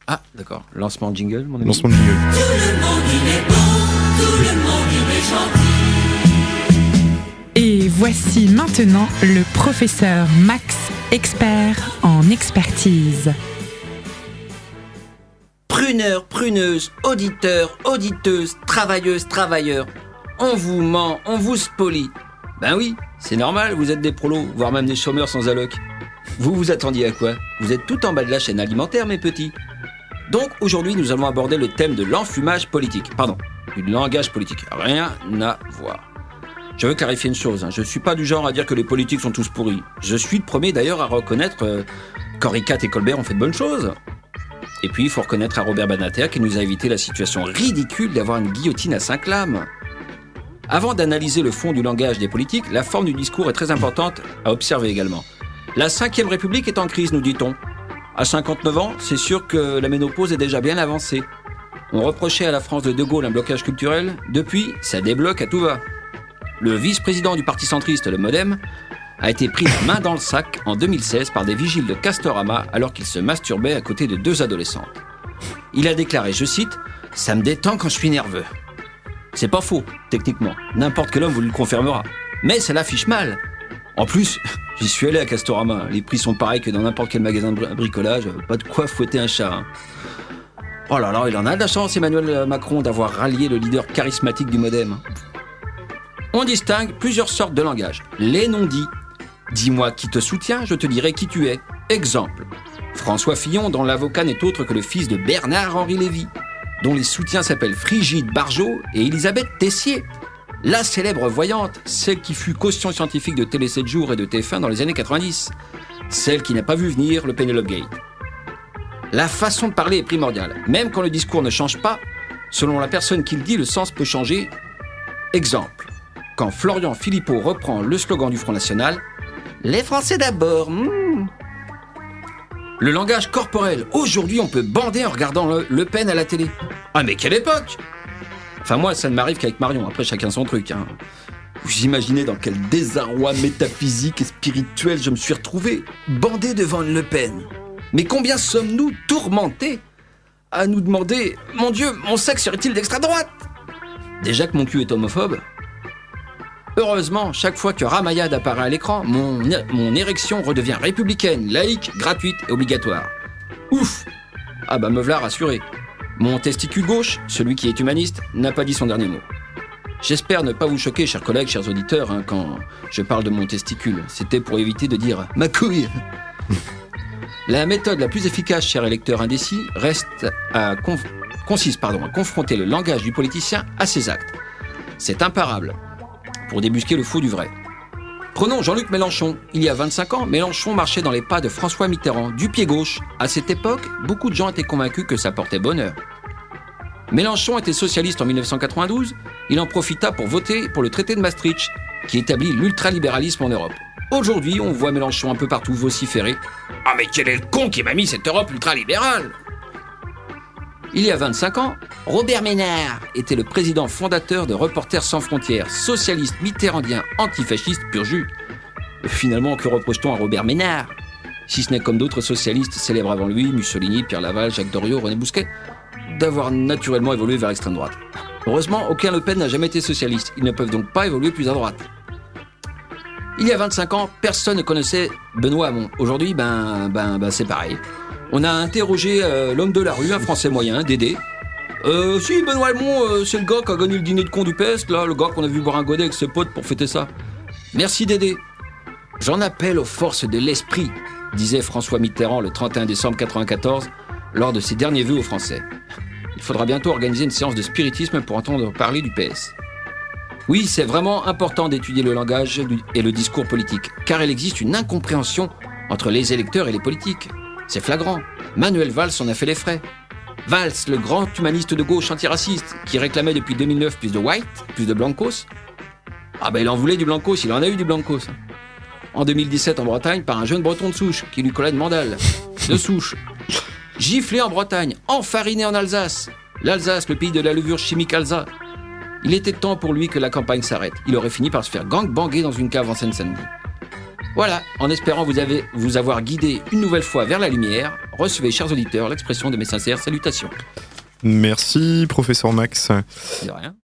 Ah, d'accord. Lancement de jingle, mon ami. Lancement de jingle. Tout le monde il est beau, tout le monde il est gentil. Et voici maintenant le professeur Max, expert en expertise. Pruneurs, pruneuses, auditeurs, auditeuses, travailleuses, travailleurs. On vous ment, on vous spolie. Ben oui, c'est normal, vous êtes des prolos, voire même des chômeurs sans alloc. Vous vous attendiez à quoi? Vous êtes tout en bas de la chaîne alimentaire, mes petits. Donc aujourd'hui, nous allons aborder le thème de l'enfumage politique. Pardon, du langage politique. Rien à voir. Je veux clarifier une chose, je ne suis pas du genre à dire que les politiques sont tous pourris. Je suis le premier d'ailleurs à reconnaître qu'Henri IV et Colbert ont fait de bonnes choses. Et puis, il faut reconnaître à Robert Badinter qui nous a évité la situation ridicule d'avoir une guillotine à 5 lames. Avant d'analyser le fond du langage des politiques, la forme du discours est très importante à observer également. La 5e République est en crise, nous dit-on. À 59 ans, c'est sûr que la ménopause est déjà bien avancée. On reprochait à la France de Gaulle un blocage culturel. Depuis, ça débloque à tout va. Le vice-président du parti centriste, le MoDem, a été pris la main dans le sac en 2016 par des vigiles de Castorama alors qu'il se masturbait à côté de 2 adolescentes. Il a déclaré, je cite, « Ça me détend quand je suis nerveux ». C'est pas faux, techniquement. N'importe quel homme vous le confirmera. Mais ça l'affiche mal. En plus, j'y suis allé à Castorama. Les prix sont pareils que dans n'importe quel magasin de bricolage. Pas de quoi fouetter un chat. Oh là là, il en a de la chance, Emmanuel Macron, d'avoir rallié le leader charismatique du MoDem. On distingue plusieurs sortes de langage. Les non-dits. Dis-moi qui te soutient, je te dirai qui tu es. Exemple. François Fillon, dont l'avocat n'est autre que le fils de Bernard-Henri Lévy, dont les soutiens s'appellent Frigide Barjot et Elisabeth Tessier. La célèbre voyante, celle qui fut caution scientifique de Télé 7 jours et de TF1 dans les années 90. Celle qui n'a pas vu venir le Penelope Gate. La façon de parler est primordiale. Même quand le discours ne change pas, selon la personne qui le dit, le sens peut changer. Exemple. Quand Florian Philippot reprend le slogan du Front National, « Les Français d'abord ». Le langage corporel. Aujourd'hui, on peut bander en regardant Le Pen à la télé. Ah, mais quelle époque! Enfin, moi, ça ne m'arrive qu'avec Marion. Après, chacun son truc. Vous imaginez dans quel désarroi métaphysique et spirituel je me suis retrouvé, bandé devant Le Pen. Mais combien sommes-nous tourmentés à nous demander « Mon Dieu, mon sexe serait-il d'extrême droite ?» Déjà que mon cul est homophobe. Heureusement, chaque fois que Ramayad apparaît à l'écran, mon érection redevient républicaine, laïque, gratuite et obligatoire. Ouf! Ah bah me v'là rassuré. Mon testicule gauche, celui qui est humaniste, n'a pas dit son dernier mot. J'espère ne pas vous choquer, chers collègues, chers auditeurs, quand je parle de mon testicule. C'était pour éviter de dire « ma couille ». La méthode la plus efficace, chers électeurs indécis, consiste à confronter le langage du politicien à ses actes. C'est imparable pour débusquer le faux du vrai. Prenons Jean-Luc Mélenchon. Il y a 25 ans, Mélenchon marchait dans les pas de François Mitterrand, du pied gauche. À cette époque, beaucoup de gens étaient convaincus que ça portait bonheur. Mélenchon était socialiste en 1992. Il en profita pour voter pour le traité de Maastricht, qui établit l'ultralibéralisme en Europe. Aujourd'hui, on voit Mélenchon un peu partout vociférer. « Ah mais quel est le con qui m'a mis cette Europe ultralibérale ?» Il y a 25 ans, Robert Ménard était le président fondateur de Reporters sans frontières, socialiste, mitterrandien, antifasciste, pur jus. Finalement, que reproche-t-on à Robert Ménard? Si ce n'est comme d'autres socialistes célèbres avant lui, Mussolini, Pierre Laval, Jacques Doriot, René Bousquet, d'avoir naturellement évolué vers l'extrême droite. Heureusement, aucun Le Pen n'a jamais été socialiste. Ils ne peuvent donc pas évoluer plus à droite. Il y a 25 ans, personne ne connaissait Benoît Hamon. Aujourd'hui, c'est pareil. On a interrogé l'homme de la rue, un Français moyen, Dédé. Si, Benoît Hamon, c'est le gars qui a gagné le dîner de con du PS, là, le gars qu'on a vu boire un godet avec ses potes pour fêter ça. Merci Dédé. J'en appelle aux forces de l'esprit, disait François Mitterrand le 31 décembre 1994, lors de ses derniers vœux aux Français. Il faudra bientôt organiser une séance de spiritisme pour entendre parler du PS. Oui, c'est vraiment important d'étudier le langage et le discours politique, car il existe une incompréhension entre les électeurs et les politiques. C'est flagrant. Manuel Valls en a fait les frais. Valls, le grand humaniste de gauche antiraciste, qui réclamait depuis 2009 plus de white, plus de blancos. Ah ben il en voulait du blancos, il en a eu du blancos. En 2017 en Bretagne, par un jeune breton de souche, qui lui collait de mandale. De souche. Giflé en Bretagne, enfariné en Alsace. L'Alsace, le pays de la levure chimique Alsa. Il était temps pour lui que la campagne s'arrête. Il aurait fini par se faire gang-banguer dans une cave en Seine-Saint-Denis. Voilà, en espérant vous avoir guidé une nouvelle fois vers la lumière, recevez, chers auditeurs, l'expression de mes sincères salutations. Merci, professeur Max. De rien.